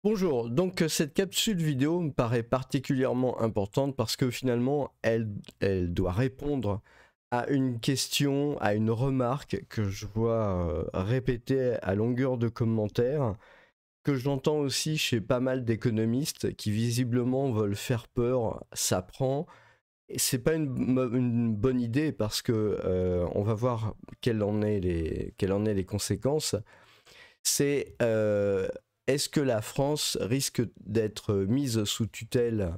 Bonjour, donc cette capsule vidéo me paraît particulièrement importante parce que finalement elle doit répondre à une question, à une remarque que je vois répétée à longueur de commentaires, que j'entends aussi chez pas mal d'économistes qui visiblement veulent faire peur, ça prend, et c'est pas une bonne idée parce que on va voir quelles en est les conséquences. C'est est-ce que la France risque d'être mise sous tutelle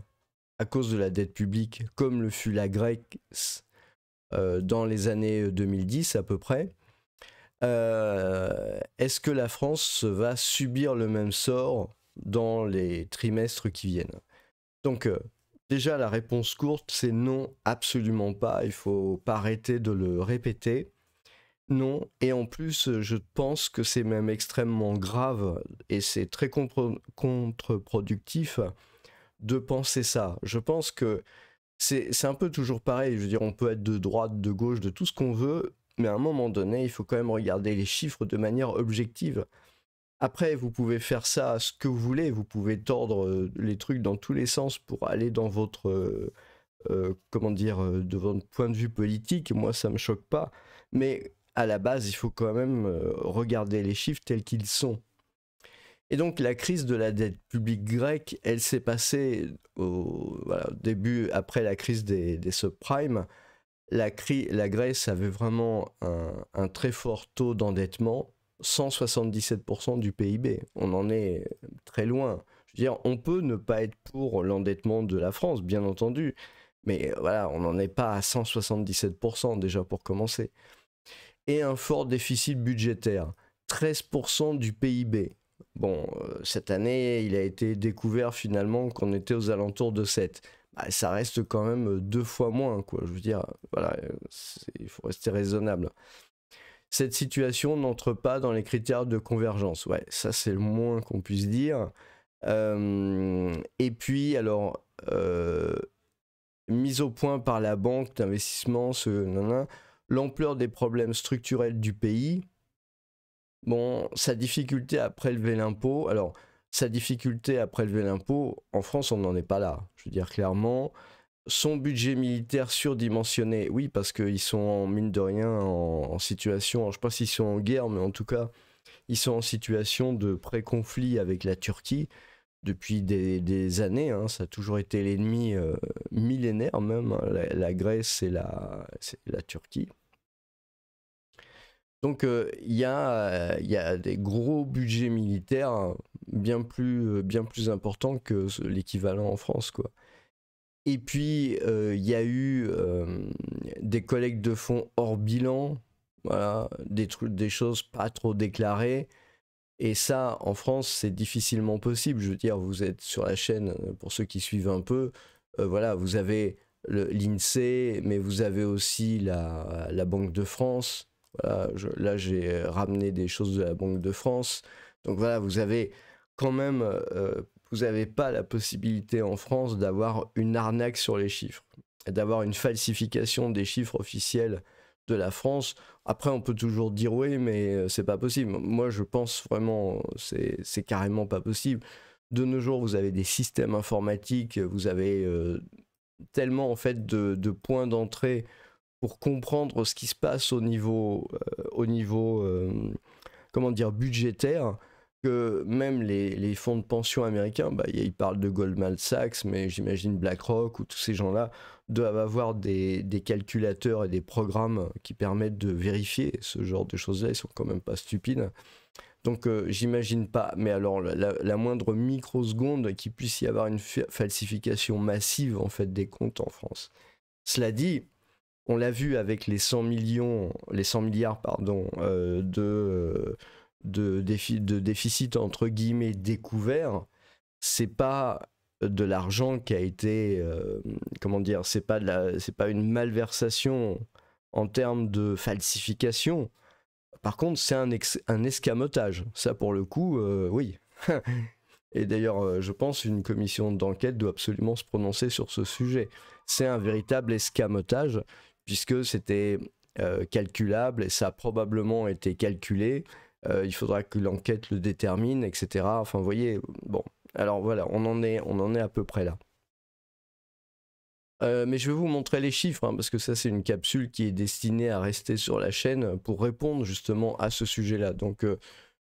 à cause de la dette publique, comme le fut la Grèce dans les années 2010 à peu près. Est-ce que la France va subir le même sort dans les trimestres qui viennent? Donc déjà la réponse courte c'est non, absolument pas, il faut pas arrêter de le répéter. Non, et en plus, je pense que c'est même extrêmement grave et c'est très contre-productif de penser ça. Je pense que c'est un peu toujours pareil. Je veux dire, on peut être de droite, de gauche, de tout ce qu'on veut, mais à un moment donné, il faut quand même regarder les chiffres de manière objective. Après, vous pouvez faire ça ce que vous voulez, vous pouvez tordre les trucs dans tous les sens pour aller dans votre, comment dire, de votre point de vue politique. Moi, ça me choque pas, mais à la base, il faut quand même regarder les chiffres tels qu'ils sont. Et donc la crise de la dette publique grecque, elle s'est passée au voilà, début, après la crise des subprimes. La Grèce avait vraiment un très fort taux d'endettement, 177% du PIB. On en est très loin. Je veux dire, on peut ne pas être pour l'endettement de la France, bien entendu, mais voilà, on n'en est pas à 177% déjà pour commencer. Et un fort déficit budgétaire, 13% du PIB. Bon, cette année, il a été découvert finalement qu'on était aux alentours de 7. Bah, ça reste quand même deux fois moins, quoi. Je veux dire, voilà, il faut rester raisonnable. Cette situation n'entre pas dans les critères de convergence. Ouais, ça c'est le moins qu'on puisse dire. Et puis, alors, mise au point par la banque d'investissement, l'ampleur des problèmes structurels du pays, bon, sa difficulté à prélever l'impôt, alors sa difficulté à prélever l'impôt, en France on n'en est pas là, je veux dire clairement, son budget militaire surdimensionné, oui parce qu'ils sont en mine de rien en situation, alors, je ne sais pas s'ils sont en guerre, mais en tout cas ils sont en situation de pré-conflit avec la Turquie, depuis des années, hein, ça a toujours été l'ennemi millénaire même, hein, la Grèce et la Turquie. Donc il y a des gros budgets militaires bien plus importants que l'équivalent en France, quoi. Et puis il y a eu des collectes de fonds hors bilan, voilà, des choses pas trop déclarées. Et ça, en France, c'est difficilement possible. Je veux dire, vous êtes sur la chaîne, pour ceux qui suivent un peu, voilà, vous avez l'INSEE, mais vous avez aussi la Banque de France. Voilà, là, j'ai ramené des choses de la Banque de France. Donc voilà, vous avez quand même, vous n'avez pas la possibilité en France d'avoir une arnaque sur les chiffres, d'avoir une falsification des chiffres officiels de la France. Après, on peut toujours dire oui, mais c'est pas possible. Moi, je pense vraiment, c'est carrément pas possible. De nos jours, vous avez des systèmes informatiques, vous avez tellement en fait de points d'entrée pour comprendre ce qui se passe au niveau comment dire, budgétaire, que même les fonds de pension américains, bah, ils parlent de Goldman Sachs, mais j'imagine BlackRock ou tous ces gens-là doivent avoir des calculateurs et des programmes qui permettent de vérifier ce genre de choses-là. Ils sont quand même pas stupides. Donc j'imagine pas, mais alors la moindre microseconde qu'il puisse y avoir une falsification massive en fait des comptes en France. Cela dit, on l'a vu avec les 100 millions, les 100 milliards pardon, de déficit entre guillemets découvert, c'est pas de l'argent qui a été, comment dire, c'est pas une malversation en termes de falsification. Par contre, c'est un escamotage. Ça, pour le coup, oui. Et d'ailleurs, je pense qu'une commission d'enquête doit absolument se prononcer sur ce sujet. C'est un véritable escamotage, puisque c'était calculable et ça a probablement été calculé. Il faudra que l'enquête le détermine, etc. Enfin, vous voyez, bon, Alors voilà, on en est à peu près là. Mais je vais vous montrer les chiffres, hein, parce que ça c'est une capsule qui est destinée à rester sur la chaîne pour répondre justement à ce sujet-là. Donc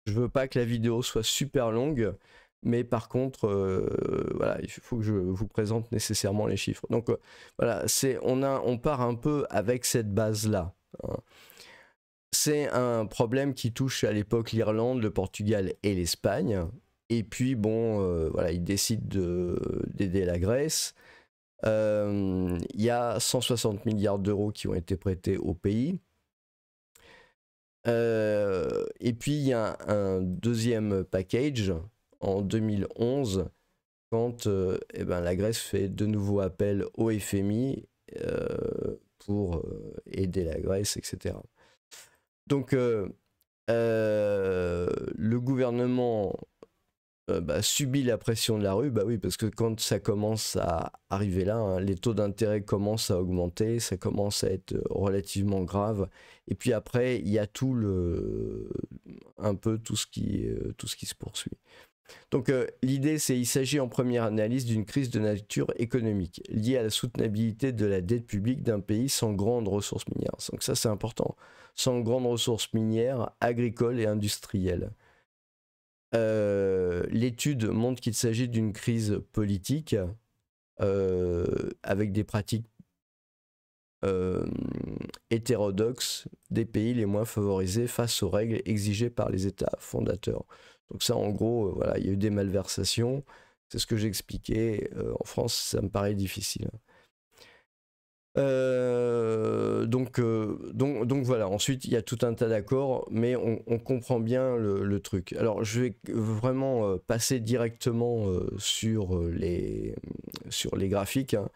je veux pas que la vidéo soit super longue, mais par contre, voilà, il faut que je vous présente nécessairement les chiffres. Donc voilà, on part un peu avec cette base-là, hein. C'est un problème qui touche à l'époque l'Irlande, le Portugal et l'Espagne. Et puis bon, voilà, ils décident d'aider la Grèce. Il y a 160 milliards d'euros qui ont été prêtés au pays. Et puis il y a un deuxième package en 2011 quand eh ben, la Grèce fait de nouveau appel au FMI pour aider la Grèce, etc. Donc le gouvernement subit la pression de la rue, bah oui, parce que quand ça commence à arriver là, hein, les taux d'intérêt commencent à augmenter, ça commence à être relativement grave. Et puis après, il y a un peu tout ce qui se poursuit. Donc l'idée, il s'agit en première analyse d'une crise de nature économique liée à la soutenabilité de la dette publique d'un pays sans grandes ressources minières. Donc ça, c'est important. Sans grandes ressources minières, agricoles et industrielles. L'étude montre qu'il s'agit d'une crise politique avec des pratiques hétérodoxes des pays les moins favorisés face aux règles exigées par les États fondateurs. Donc ça, en gros, voilà, il y a eu des malversations. C'est ce que j'expliquais. En France, ça me paraît difficile. Donc voilà, ensuite il y a tout un tas d'accords, mais on comprend bien le truc. Alors je vais vraiment passer directement sur les graphiques, hein.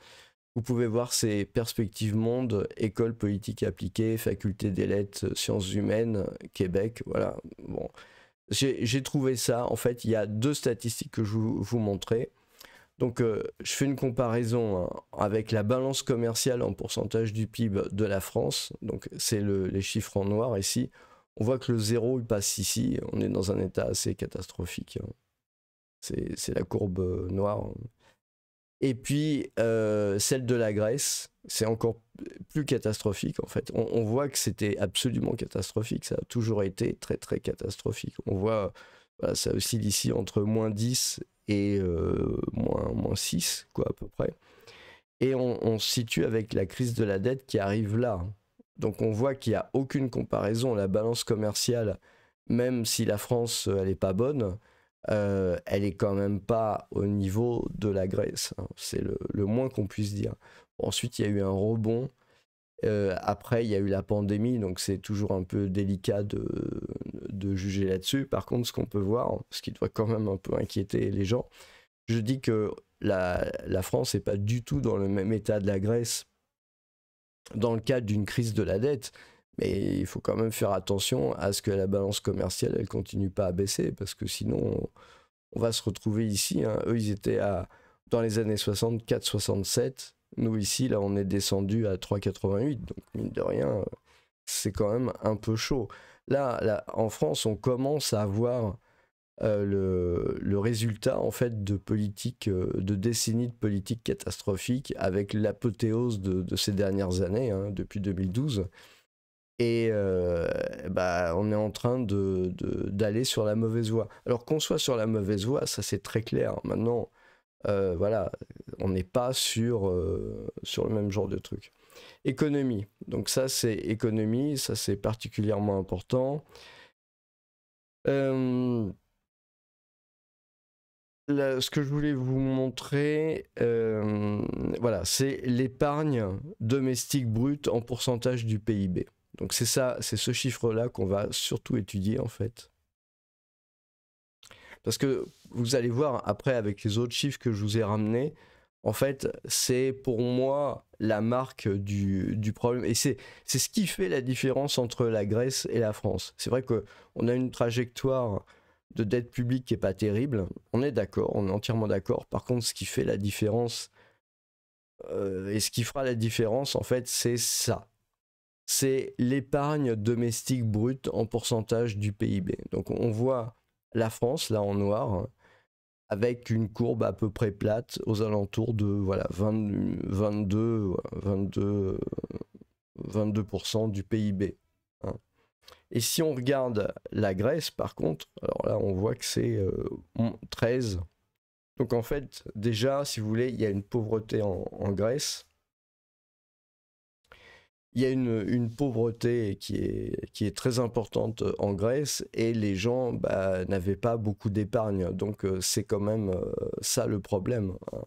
Vous pouvez voir ces perspectives monde, école politique appliquée, faculté des lettres, sciences humaines, Québec, voilà. Bon, j'ai trouvé ça, en fait il y a deux statistiques que je vous montrer. Donc je fais une comparaison, hein, avec la balance commerciale en pourcentage du PIB de la France. Donc c'est les chiffres en noir ici. On voit que le zéro il passe ici. On est dans un état assez catastrophique, hein. C'est la courbe noire. Et puis celle de la Grèce, c'est encore plus catastrophique en fait. On voit que c'était absolument catastrophique. Ça a toujours été très très catastrophique. On voit, voilà, ça oscille ici entre -10 et moins 6, quoi, à peu près. Et on se situe avec la crise de la dette qui arrive là. Donc on voit qu'il n'y a aucune comparaison. La balance commerciale, même si la France, elle n'est pas bonne, elle est quand même pas au niveau de la Grèce, hein. C'est le moins qu'on puisse dire. Ensuite, il y a eu un rebond. Après, il y a eu la pandémie, donc c'est toujours un peu délicat de juger là-dessus. Par contre, ce qu'on peut voir, ce qui doit quand même un peu inquiéter les gens, je dis que la France n'est pas du tout dans le même état de la Grèce dans le cadre d'une crise de la dette, mais il faut quand même faire attention à ce que la balance commerciale, elle continue pas à baisser, parce que sinon, on va se retrouver ici, hein. Eux, ils étaient dans les années 60, 4,67. Nous, ici, là, on est descendu à 3,88. Donc, mine de rien, c'est quand même un peu chaud. Là, en France, on commence à avoir le résultat, en fait, de décennies de politique catastrophique avec l'apothéose de ces dernières années, hein, depuis 2012. Et on est en train d'aller sur la mauvaise voie. Alors qu'on soit sur la mauvaise voie, ça c'est très clair. Maintenant, voilà, on n'est pas sur le même genre de truc. Économie. Donc ça c'est économie, ça c'est particulièrement important. Ce que je voulais vous montrer, voilà, c'est l'épargne domestique brute en pourcentage du PIB. Donc c'est ça, c'est ce chiffre-là qu'on va surtout étudier en fait. Parce que vous allez voir après avec les autres chiffres que je vous ai ramenés, en fait, c'est pour moi la marque du problème. Et c'est ce qui fait la différence entre la Grèce et la France. C'est vrai qu'on a une trajectoire de dette publique qui n'est pas terrible. On est d'accord, on est entièrement d'accord. Par contre, ce qui fait la différence, et ce qui fera la différence, en fait, c'est ça. C'est l'épargne domestique brute en pourcentage du PIB. Donc on voit la France, là en noir, avec une courbe à peu près plate aux alentours de voilà, 22% du PIB. Hein. Et si on regarde la Grèce, par contre, alors là, on voit que c'est 13. Donc en fait, déjà, si vous voulez, il y a une pauvreté en Grèce. Il y a une pauvreté qui est très importante en Grèce et les gens n'avaient pas beaucoup d'épargne. Donc c'est quand même ça le problème. Hein.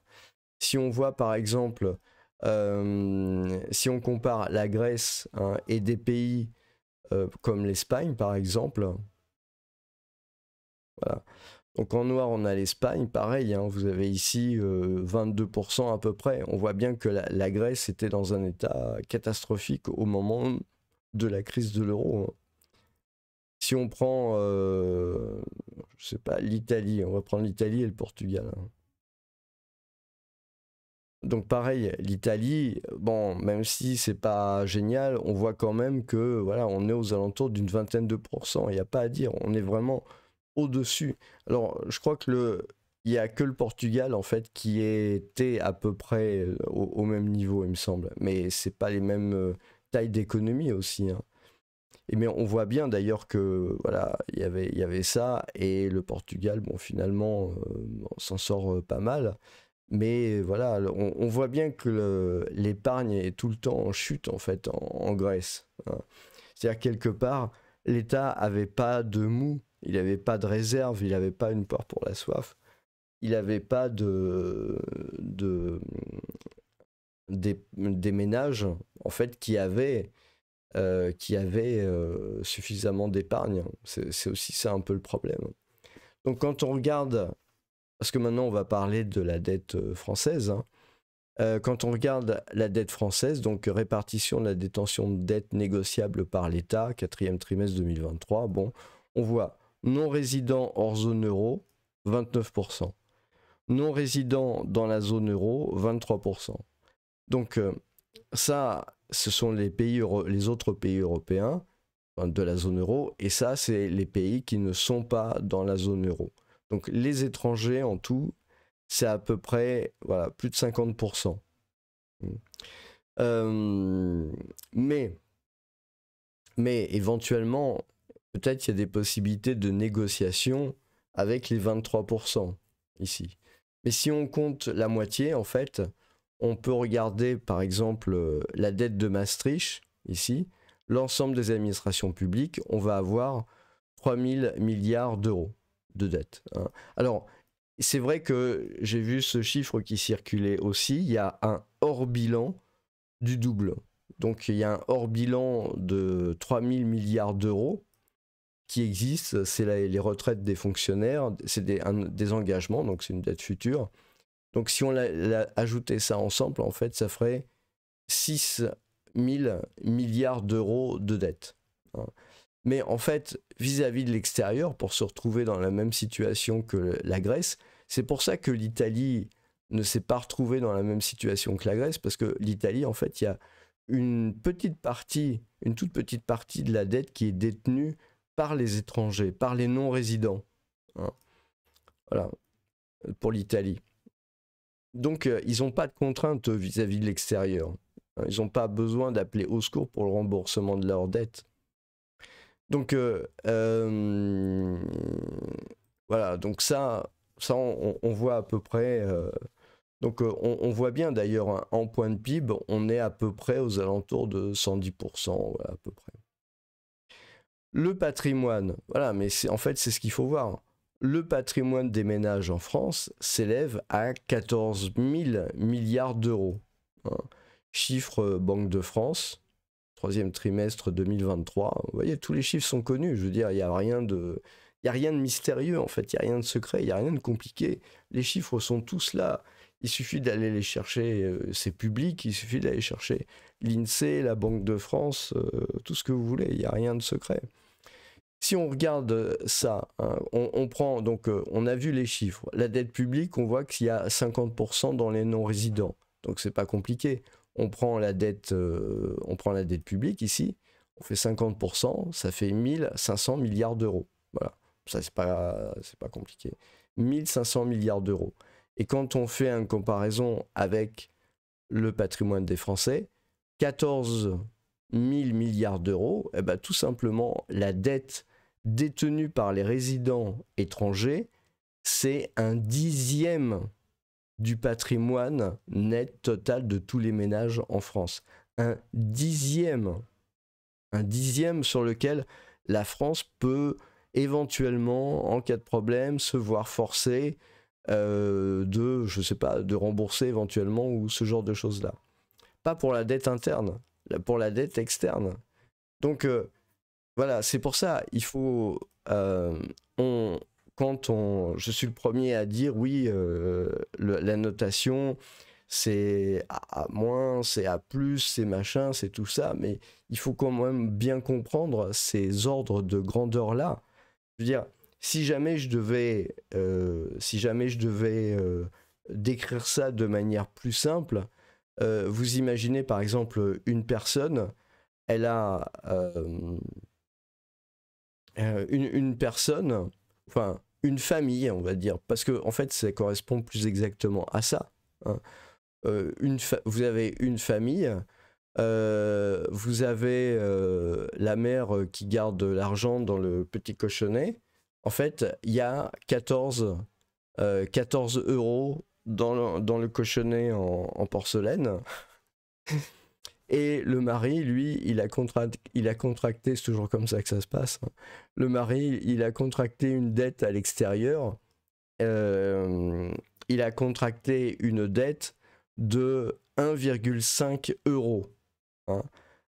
Si on voit par exemple, si on compare la Grèce et des pays comme l'Espagne par exemple, voilà. Donc en noir, on a l'Espagne, pareil, hein, vous avez ici 22% à peu près. On voit bien que la Grèce était dans un état catastrophique au moment de la crise de l'euro. Hein. Si on prend, je sais pas, l'Italie, on va prendre l'Italie et le Portugal. Hein. Donc pareil, l'Italie, bon, même si c'est pas génial, on voit quand même que voilà, on est aux alentours d'une vingtaine de pourcents. Il n'y a pas à dire, on est vraiment au-dessus. Alors, je crois que il n'y a que le Portugal, en fait, qui était à peu près au même niveau, il me semble. Mais c'est pas les mêmes tailles d'économie aussi. Hein. Et mais on voit bien d'ailleurs que voilà, il y avait ça et le Portugal, bon, finalement, on s'en sort pas mal. Mais voilà, on voit bien que l'épargne est tout le temps en chute, en fait, en Grèce. Hein. C'est-à-dire, quelque part, l'État avait pas de mou. Il n'avait pas de réserve, il n'avait pas une peur pour la soif, il n'avait pas des ménages en fait qui avaient suffisamment d'épargne. C'est aussi ça un peu le problème. Donc quand on regarde, parce que maintenant on va parler de la dette française, hein, quand on regarde la dette française, donc répartition de la détention de dette négociable par l'État, 4e trimestre 2023, bon, on voit non-résidents hors zone euro, 29%. Non-résidents dans la zone euro, 23%. Donc ça, ce sont les autres pays européens de la zone euro, et ça, c'est les pays qui ne sont pas dans la zone euro. Donc les étrangers en tout, c'est à peu près voilà, plus de 50%. Mais éventuellement, peut-être il y a des possibilités de négociation avec les 23% ici. Mais si on compte la moitié, en fait, on peut regarder par exemple la dette de Maastricht, ici, l'ensemble des administrations publiques, on va avoir 3000 milliards d'euros de dette. Hein. Alors, c'est vrai que j'ai vu ce chiffre qui circulait aussi, il y a un hors-bilan du double. Donc il y a un hors-bilan de 3000 milliards d'euros qui existe, c'est les retraites des fonctionnaires, c'est des engagements, donc c'est une dette future. Donc si on ajoutait ça ensemble, en fait, ça ferait 6 000 milliards d'euros de dette. Hein. Mais en fait, vis-à-vis de l'extérieur, pour se retrouver dans la même situation que la Grèce, c'est pour ça que l'Italie ne s'est pas retrouvée dans la même situation que la Grèce, parce que l'Italie, en fait, il y a une toute petite partie de la dette qui est détenue par les étrangers, par les non-résidents. Hein. Voilà, pour l'Italie. Donc, ils n'ont pas de contraintes vis-à-vis de l'extérieur. Ils n'ont pas besoin d'appeler au secours pour le remboursement de leur dette. Donc, voilà, donc ça on voit à peu près. Donc, on voit bien d'ailleurs, hein, en point de PIB, on est à peu près aux alentours de 110%, voilà, à peu près. Le patrimoine, voilà, mais en fait, c'est ce qu'il faut voir. Le patrimoine des ménages en France s'élève à 14 000 milliards d'euros. Hein. Chiffre Banque de France. 3e trimestre 2023. Vous voyez, tous les chiffres sont connus. Je veux dire, il n'y a rien de mystérieux, en fait. Il n'y a rien de secret, il n'y a rien de compliqué. Les chiffres sont tous là. Il suffit d'aller les chercher. C'est public. Il suffit d'aller chercher l'INSEE, la Banque de France, tout ce que vous voulez. Il n'y a rien de secret. Si on regarde ça, hein, on prend, donc on a vu les chiffres. La dette publique, on voit qu'il y a 50% dans les non-résidents. Donc c'est pas compliqué. On prend la dette publique ici, on fait 50%, ça fait 1500 milliards d'euros. Voilà, ça c'est pas compliqué. 1500 milliards d'euros. Et quand on fait une comparaison avec le patrimoine des Français, 14 000 milliards d'euros, eh ben, tout simplement, la dette détenue par les résidents étrangers, c'est un dixième du patrimoine net total de tous les ménages en France. Un dixième sur lequel la France peut éventuellement, en cas de problème, se voir forcée je sais pas, de rembourser éventuellement ou ce genre de choses-là. Pas pour la dette interne, pour la dette externe. Donc voilà, c'est pour ça, il faut... je suis le premier à dire oui, la notation, c'est A-, c'est A+, c'est machin, c'est tout ça, mais il faut quand même bien comprendre ces ordres de grandeur-là. Je veux dire, si jamais je devais décrire ça de manière plus simple, vous imaginez par exemple une personne, elle a une personne, enfin une famille, on va dire, parce que en fait ça correspond plus exactement à ça. Hein. Vous avez une famille, vous avez la mère qui garde l'argent dans le petit cochonnet. En fait, il y a 14 euros dans le cochonnet en porcelaine. Et le mari, lui, il a contracté, c'est toujours comme ça que ça se passe. Hein. Le mari, il a contracté une dette à l'extérieur. Il a contracté une dette de 1,5 euros. Hein,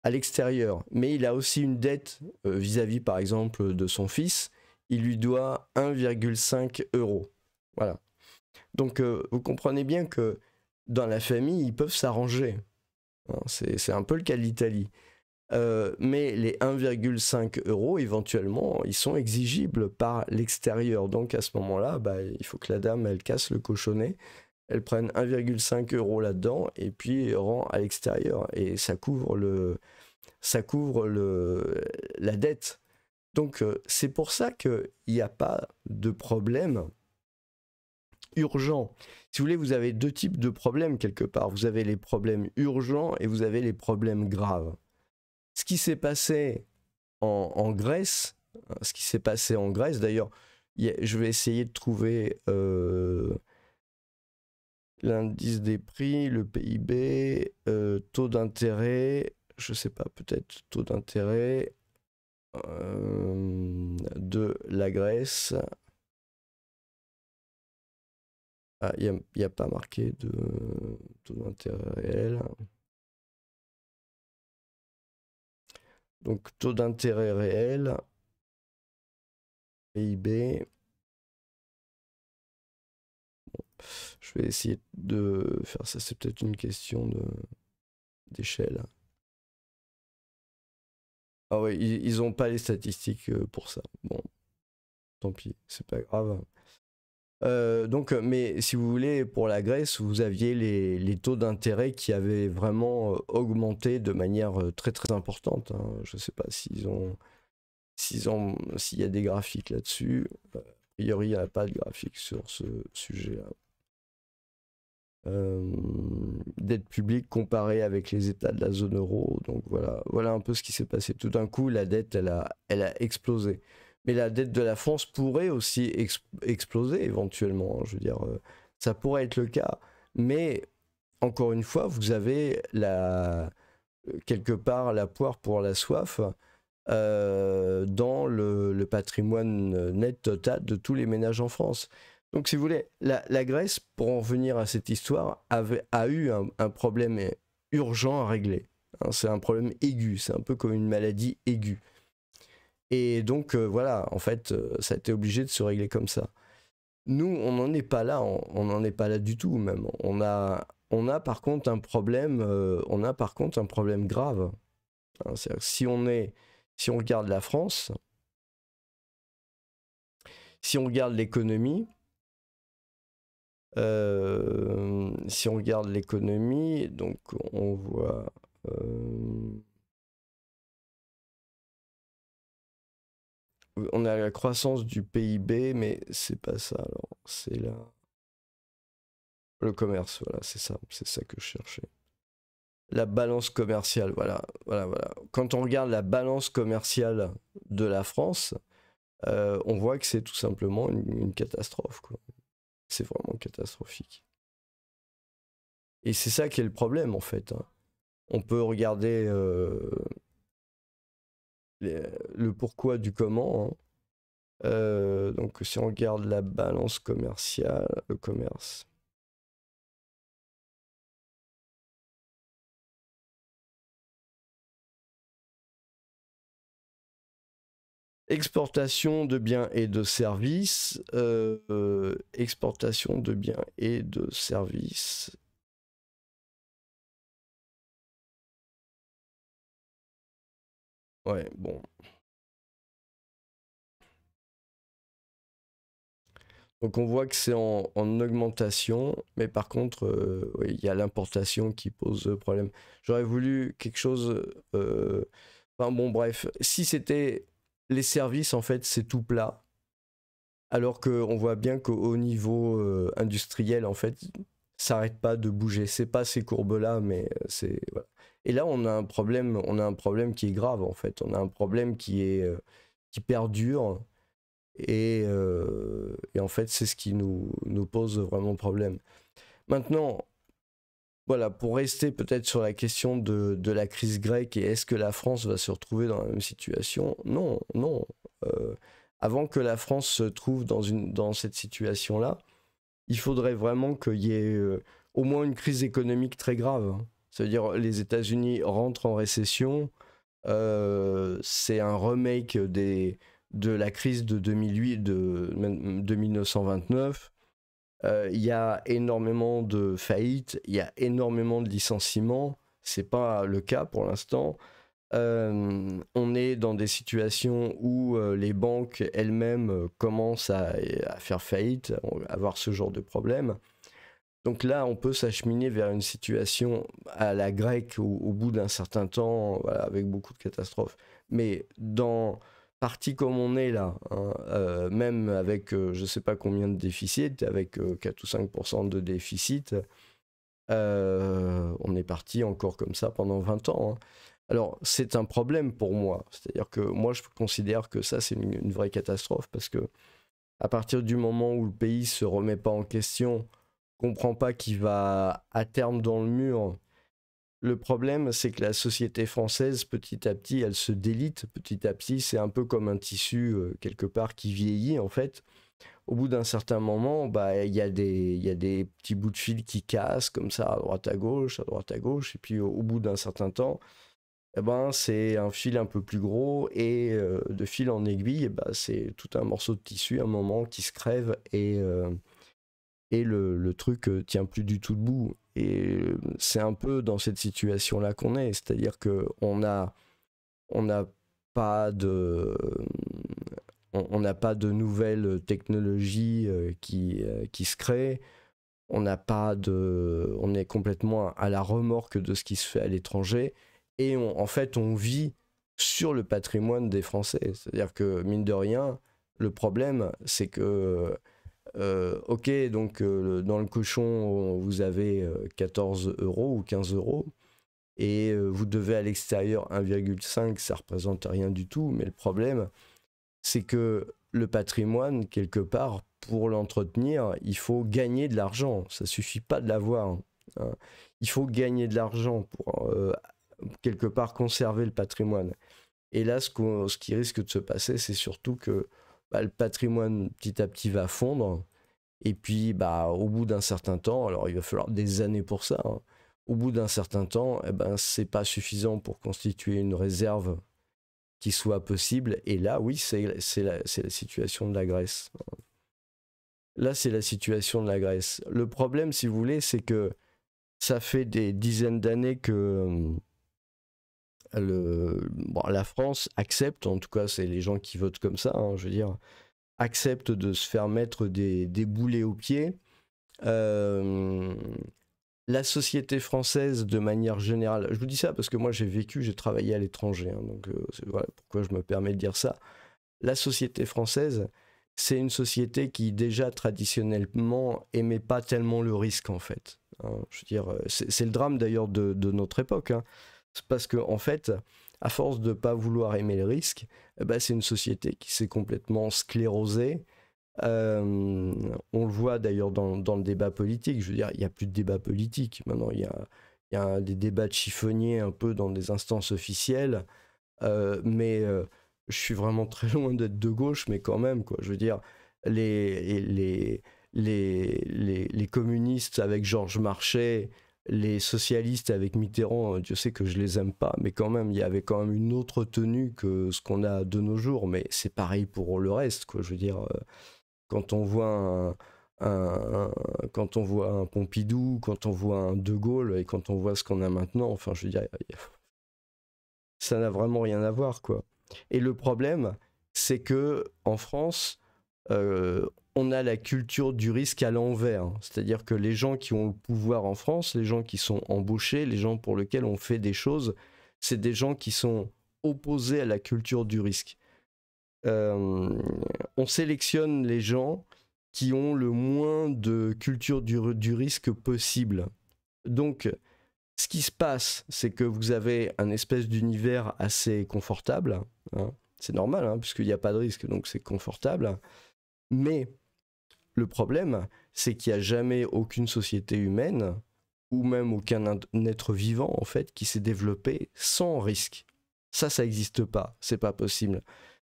à l'extérieur. Mais il a aussi une dette vis-à-vis, par exemple, de son fils. Il lui doit 1,5 euros. Voilà. Donc, vous comprenez bien que dans la famille, ils peuvent s'arranger. Hein, c'est un peu le cas de l'Italie. Mais les 1,5 euros, éventuellement, ils sont exigibles par l'extérieur. Donc, à ce moment-là, bah, il faut que la dame, elle casse le cochonnet. Elle prenne 1,5 euros là-dedans et puis rend à l'extérieur. Et ça couvre la dette. Donc, c'est pour ça qu'il n'y a pas de problème urgent. Si vous voulez, vous avez deux types de problèmes quelque part. Vous avez les problèmes urgents et vous avez les problèmes graves. Ce qui s'est passé en Grèce, d'ailleurs, je vais essayer de trouver l'indice des prix, le PIB, taux d'intérêt, je sais pas, peut-être taux d'intérêt de la Grèce. Ah, il n'y a pas marqué de taux d'intérêt réel. Donc, taux d'intérêt réel, PIB. Bon, je vais essayer de faire ça. C'est peut-être une question d'échelle. Ah ouais, ils n'ont pas les statistiques pour ça. Bon, tant pis, c'est pas grave. Donc, mais si vous voulez, pour la Grèce, vous aviez les taux d'intérêt qui avaient vraiment augmenté de manière très très importante. Hein. Je ne sais pas s'il y a des graphiques là-dessus. A priori, il n'y a pas de graphique sur ce sujet-là. Dette publique comparée avec les États de la zone euro. Donc voilà un peu ce qui s'est passé. Tout d'un coup, la dette, elle a explosé. Mais la dette de la France pourrait aussi exploser éventuellement. Hein, je veux dire, ça pourrait être le cas. Mais encore une fois, vous avez quelque part la poire pour la soif dans le patrimoine net total de tous les ménages en France. Donc si vous voulez, la Grèce, pour en revenir à cette histoire, a eu un problème urgent à régler. Hein, c'est un problème aigu, c'est un peu comme une maladie aiguë. Et donc voilà, en fait, ça a été obligé de se régler comme ça. Nous, on n'en est pas là, on n'en est pas là du tout même. On a par contre un problème, grave. Hein, c'est-à-dire que si on regarde la France, si on regarde l'économie, donc on voit on a la croissance du PIB, mais c'est pas ça. Alors, c'est le commerce, voilà, c'est ça que je cherchais. La balance commerciale, voilà. Quand on regarde la balance commerciale de la France, on voit que c'est tout simplement une catastrophe, quoi. C'est vraiment catastrophique. Et c'est ça qui est le problème, en fait, hein. On peut regarder le pourquoi du comment, hein. Donc si on regarde la balance commerciale, le commerce. Exportation de biens et de services. Exportation de biens et de services. Ouais, bon. Donc on voit que c'est en augmentation, mais par contre, oui, il y a l'importation qui pose problème. J'aurais voulu quelque chose... Enfin bon, bref, si c'était les services, en fait, c'est tout plat. Alors qu'on voit bien qu'au niveau industriel, en fait, ça n'arrête pas de bouger. C'est pas ces courbes-là, mais c'est... Voilà. Et là, on a un problème qui est grave, en fait. On a un problème qui perdure. Et en fait, c'est ce qui nous pose vraiment problème. Maintenant, voilà, pour rester peut-être sur la question de la crise grecque et est-ce que la France va se retrouver dans la même situation? Non, non. Avant que la France se trouve dans cette situation-là, il faudrait vraiment qu'il y ait au moins une crise économique très grave, hein. C'est-à-dire les États-Unis rentrent en récession, c'est un remake de la crise de 2008, de 1929. Il y a énormément de faillites, il y a énormément de licenciements. C'est pas le cas pour l'instant. On est dans des situations où les banques elles-mêmes commencent à faire faillite, à avoir ce genre de problème. Donc là, on peut s'acheminer vers une situation à la grecque au bout d'un certain temps, voilà, avec beaucoup de catastrophes. Mais dans parti comme on est là, hein, même avec je ne sais pas combien de déficit, avec 4 ou 5% de déficit, on est parti encore comme ça pendant 20 ans, hein. Alors, c'est un problème pour moi. C'est-à-dire que moi, je considère que ça, c'est une vraie catastrophe parce que à partir du moment où le pays ne se remet pas en question, comprend pas qu'il va à terme dans le mur. Le problème, c'est que la société française, petit à petit, elle se délite. Petit à petit, c'est un peu comme un tissu, quelque part, qui vieillit, en fait. Au bout d'un certain moment, bah, il y a des petits bouts de fil qui cassent, comme ça, à droite, à gauche, à droite, à gauche. Et puis, au bout d'un certain temps, eh ben, c'est un fil un peu plus gros. Et de fil en aiguille, bah, c'est tout un morceau de tissu, à un moment, qui se crève et le truc tient plus du tout debout. Et c'est un peu dans cette situation-là qu'on est, c'est-à-dire qu'on n'a pas de on n'a pas de nouvelles technologies qui se créent. On est complètement à la remorque de ce qui se fait à l'étranger. Et en fait, on vit sur le patrimoine des Français. C'est-à-dire que, mine de rien, le problème, c'est que ok, donc dans le cochon, vous avez 14 € ou 15 € et vous devez à l'extérieur 1,5, ça représente rien du tout. Mais le problème, c'est que le patrimoine, quelque part, pour l'entretenir, il faut gagner de l'argent. Ça suffit pas de l'avoir, hein. Il faut gagner de l'argent pour quelque part conserver le patrimoine. Et là, ce qui risque de se passer, c'est surtout que bah, le patrimoine petit à petit va fondre. Et puis, bah, au bout d'un certain temps, alors il va falloir des années pour ça, hein. Au bout d'un certain temps, eh ben, c'est pas suffisant pour constituer une réserve qui soit possible. Et là, oui, c'est la situation de la Grèce. Là, c'est la situation de la Grèce. Le problème, si vous voulez, c'est que ça fait des dizaines d'années que la France accepte, en tout cas, c'est les gens qui votent comme ça, hein, je veux dire, accepte de se faire mettre des boulets aux pieds. La société française, de manière générale, je vous dis ça parce que moi j'ai travaillé à l'étranger, hein, donc voilà pourquoi je me permets de dire ça. la société française, c'est une société qui déjà traditionnellement aimait pas tellement le risque en fait. Hein. Je veux dire, c'est le drame d'ailleurs de notre époque. Hein. C'est parce que en fait, à force de pas vouloir aimer le risque, c'est une société qui s'est complètement sclérosée. On le voit d'ailleurs dans le débat politique. Je veux dire, il n'y a plus de débat politique. Maintenant, il y a des débats de chiffonniers un peu dans des instances officielles. Mais je suis vraiment très loin d'être de gauche, mais quand même, quoi. Je veux dire, les communistes avec Georges Marchais, les socialistes avec Mitterrand, Dieu sait que je les aime pas, mais quand même, il y avait quand même une autre tenue que ce qu'on a de nos jours, mais c'est pareil pour le reste, quoi. Je veux dire, quand on voit quand on voit un Pompidou, quand on voit un De Gaulle, et quand on voit ce qu'on a maintenant, enfin, je veux dire, ça n'a vraiment rien à voir, quoi. Et le problème, c'est que en France, on a la culture du risque à l'envers. C'est-à-dire que les gens qui ont le pouvoir en France, les gens qui sont embauchés, les gens pour lesquels on fait des choses, c'est des gens qui sont opposés à la culture du risque. On sélectionne les gens qui ont le moins de culture du risque possible. Donc, ce qui se passe, c'est que vous avez un espèce d'univers assez confortable. Hein. C'est normal, hein, puisqu'il n'y a pas de risque, donc c'est confortable. Mais le problème, c'est qu'il n'y a jamais aucune société humaine, ou même aucun être vivant, en fait, qui s'est développé sans risque. Ça n'existe pas, c'est pas possible.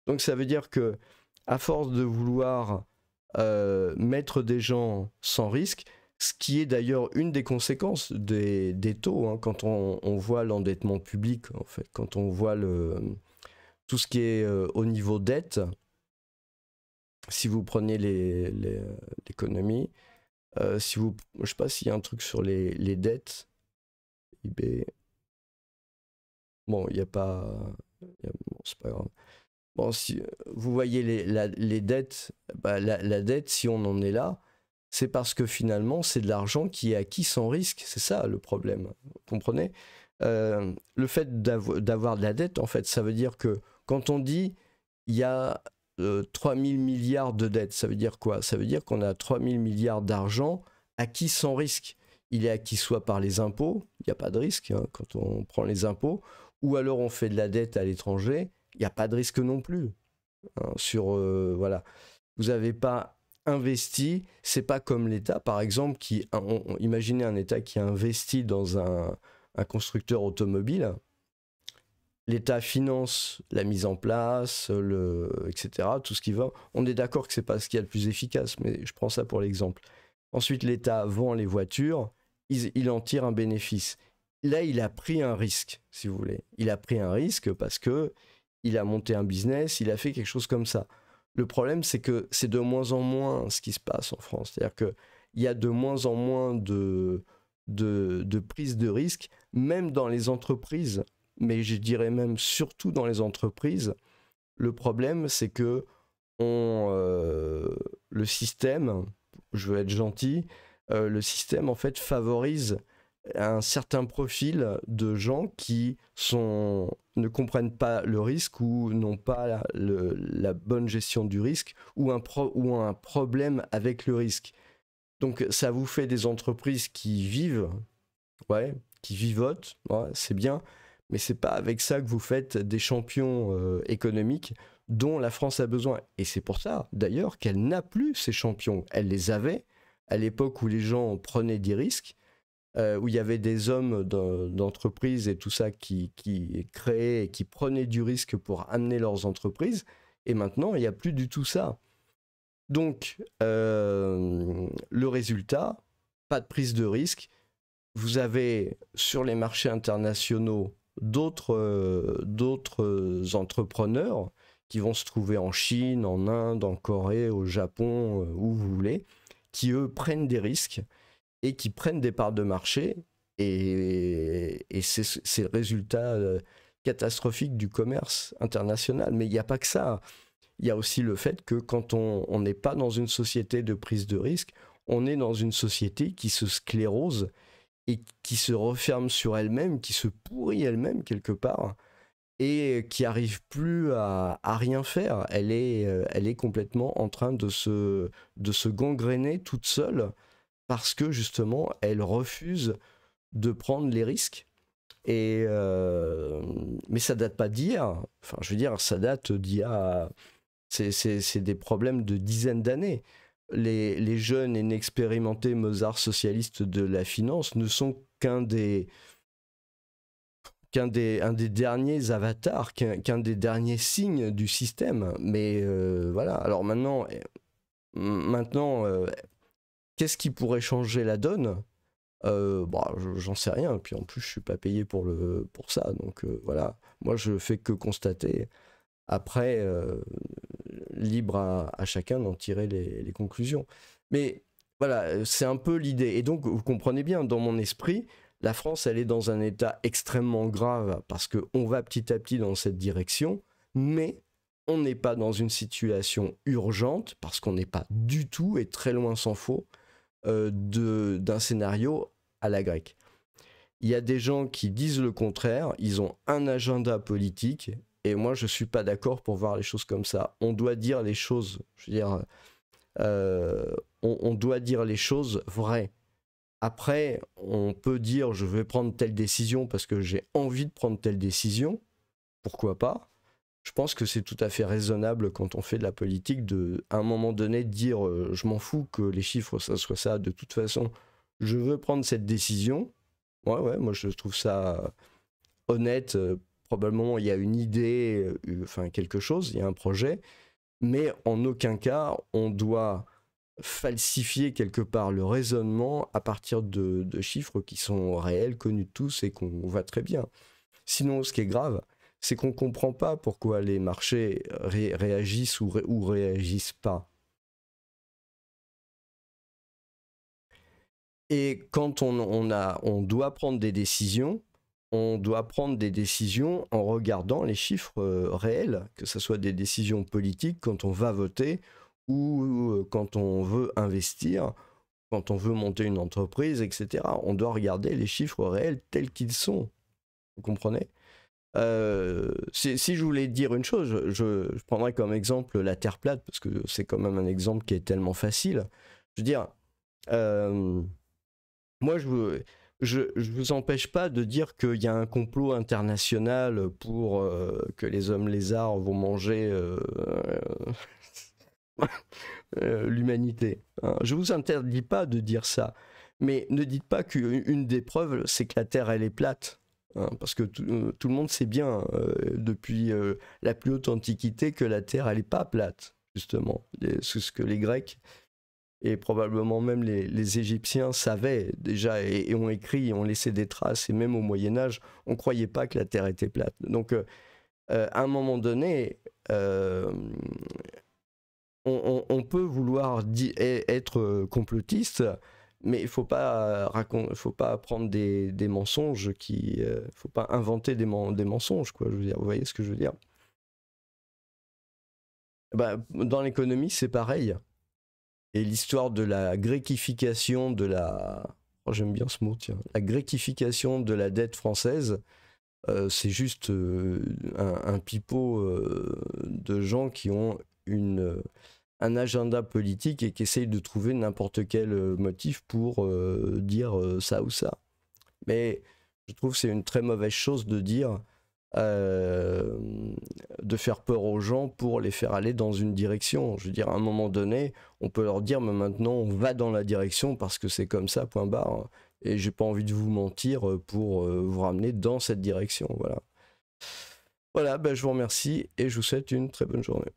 Donc ça veut dire que, à force de vouloir mettre des gens sans risque, ce qui est d'ailleurs une des conséquences des taux, hein, quand on voit l'endettement public, en fait, quand on voit tout ce qui est au niveau dette, si vous prenez l'économie, je ne sais pas s'il y a un truc sur les dettes, IB, bon, il n'y a pas, bon, c'est pas grave. Bon, si vous voyez les dettes, la dette, si on en est là, c'est parce que finalement, c'est de l'argent qui est acquis sans risque. C'est ça le problème. Vous comprenez ? Le fait d'avoir de la dette, en fait, ça veut dire que quand on dit il y a 3 000 milliards de dettes, ça veut dire quoi ? Ça veut dire qu'on a 3 000 milliards d'argent acquis sans risque. Il est acquis soit par les impôts, il n'y a pas de risque hein, quand on prend les impôts, ou alors on fait de la dette à l'étranger, il n'y a pas de risque non plus. Hein, voilà. Vous n'avez pas investi, c'est pas comme l'État, par exemple, imaginez un État qui investit dans un constructeur automobile. L'État finance la mise en place, etc., tout ce qui va. On est d'accord que c'est pas ce qu'il y a le plus efficace, mais je prends ça pour l'exemple. Ensuite, l'État vend les voitures, il en tire un bénéfice. Là, il a pris un risque, si vous voulez. Il a pris un risque parce que il a monté un business, il a fait quelque chose comme ça. Le problème, c'est que c'est de moins en moins ce qui se passe en France. C'est-à-dire qu'il y a de moins en moins de prise de risque, même dans les entreprises, mais je dirais même surtout dans les entreprises. Le problème, c'est que le système, je veux être gentil, le système, en fait, favorise un certain profil de gens qui ne comprennent pas le risque ou n'ont pas la bonne gestion du risque ou un problème avec le risque. Donc ça vous fait des entreprises qui vivent, qui vivotent, c'est bien, mais c'est pas avec ça que vous faites des champions économiques dont la France a besoin. Et c'est pour ça, d'ailleurs, qu'elle n'a plus ces champions. Elle les avait à l'époque où les gens prenaient des risques, où il y avait des hommes d'entreprise et tout ça qui créaient et qui prenaient du risque pour amener leurs entreprises. Et maintenant, il n'y a plus du tout ça. Donc, le résultat, pas de prise de risque. Vous avez sur les marchés internationaux d'autres entrepreneurs qui vont se trouver en Chine, en Inde, en Corée, au Japon, où vous voulez, qui eux prennent des risques et qui prennent des parts de marché, et c'est le résultat catastrophique du commerce international. Mais il n'y a pas que ça. Il y a aussi le fait que quand on n'est pas dans une société de prise de risque, on est dans une société qui se sclérose et qui se referme sur elle-même, qui se pourrit elle-même quelque part, et qui arrive plus à rien faire. Elle est complètement en train de se gangréner toute seule parce que justement, elle refuse de prendre les risques. Mais ça date pas d'hier. Enfin, je veux dire, ça date d'il y a... C'est des problèmes de dizaines d'années. Les jeunes et inexpérimentés Mozart socialistes de la finance ne sont un des derniers avatars, qu'un des derniers signes du système. Mais voilà. Alors maintenant, qu'est-ce qui pourrait changer la donne? J'en sais rien. Puis en plus, je suis pas payé pour ça. Donc voilà. Moi, je fais que constater. Après, libre à chacun d'en tirer les conclusions. Mais voilà, c'est un peu l'idée. Et donc, vous comprenez bien, dans mon esprit, la France, elle est dans un état extrêmement grave parce qu'on va petit à petit dans cette direction, mais on n'est pas dans une situation urgente parce qu'on n'est pas du tout, et très loin s'en faut, d'un scénario à la grecque. Il y a des gens qui disent le contraire, ils ont un agenda politique, et moi je suis pas d'accord pour voir les choses comme ça. On doit dire les choses, je veux dire, on doit dire les choses vraies. Après, on peut dire je vais prendre telle décision parce que j'ai envie de prendre telle décision, pourquoi pas. Je pense que c'est tout à fait raisonnable quand on fait de la politique de, à un moment donné, dire je m'en fous que les chiffres ça soit ça, de toute façon, je veux prendre cette décision. Ouais, moi je trouve ça honnête. Probablement il y a une idée, enfin quelque chose, il y a un projet, mais en aucun cas on doit falsifier quelque part le raisonnement à partir de chiffres qui sont réels, connus de tous et qu'on voit très bien. Sinon, ce qui est grave, c'est qu'on ne comprend pas pourquoi les marchés réagissent ou réagissent pas. Et quand on doit prendre des décisions, on doit prendre des décisions en regardant les chiffres réels, que ce soit des décisions politiques quand on va voter ou quand on veut investir, quand on veut monter une entreprise, etc. On doit regarder les chiffres réels tels qu'ils sont. Vous comprenez? Si je voulais dire une chose, je prendrais comme exemple la Terre plate, parce que c'est quand même un exemple qui est tellement facile. Je veux dire, moi, je vous empêche pas de dire qu'il y a un complot international pour que les hommes lézards vont manger l'humanité. Hein. Je vous interdis pas de dire ça, mais ne dites pas qu'une des preuves, c'est que la Terre, elle est plate. Hein, parce que tout le monde sait bien, depuis la plus haute antiquité, que la Terre, elle n'est pas plate, justement. C'est ce que les Grecs et probablement même les Égyptiens savaient déjà et ont écrit, ont laissé des traces, et même au Moyen-Âge, on ne croyait pas que la Terre était plate. Donc, à un moment donné, on peut vouloir être complotiste, mais il ne faut pas prendre des mensonges faut pas inventer des mensonges, quoi. Je veux dire, vous voyez ce que je veux dire? Dans l'économie, c'est pareil. Et l'histoire de la gréquification de la... Oh, j'aime bien ce mot, tiens. La gréquification de la dette française, c'est juste un pipeau de gens qui ont un agenda politique et qui essayent de trouver n'importe quel motif pour dire ça ou ça. Mais je trouve que c'est une très mauvaise chose de dire, de faire peur aux gens pour les faire aller dans une direction. Je veux dire, à un moment donné, on peut leur dire, mais maintenant on va dans la direction parce que c'est comme ça, point barre. Et j'ai pas envie de vous mentir pour vous ramener dans cette direction. Voilà. Voilà, je vous remercie et je vous souhaite une très bonne journée.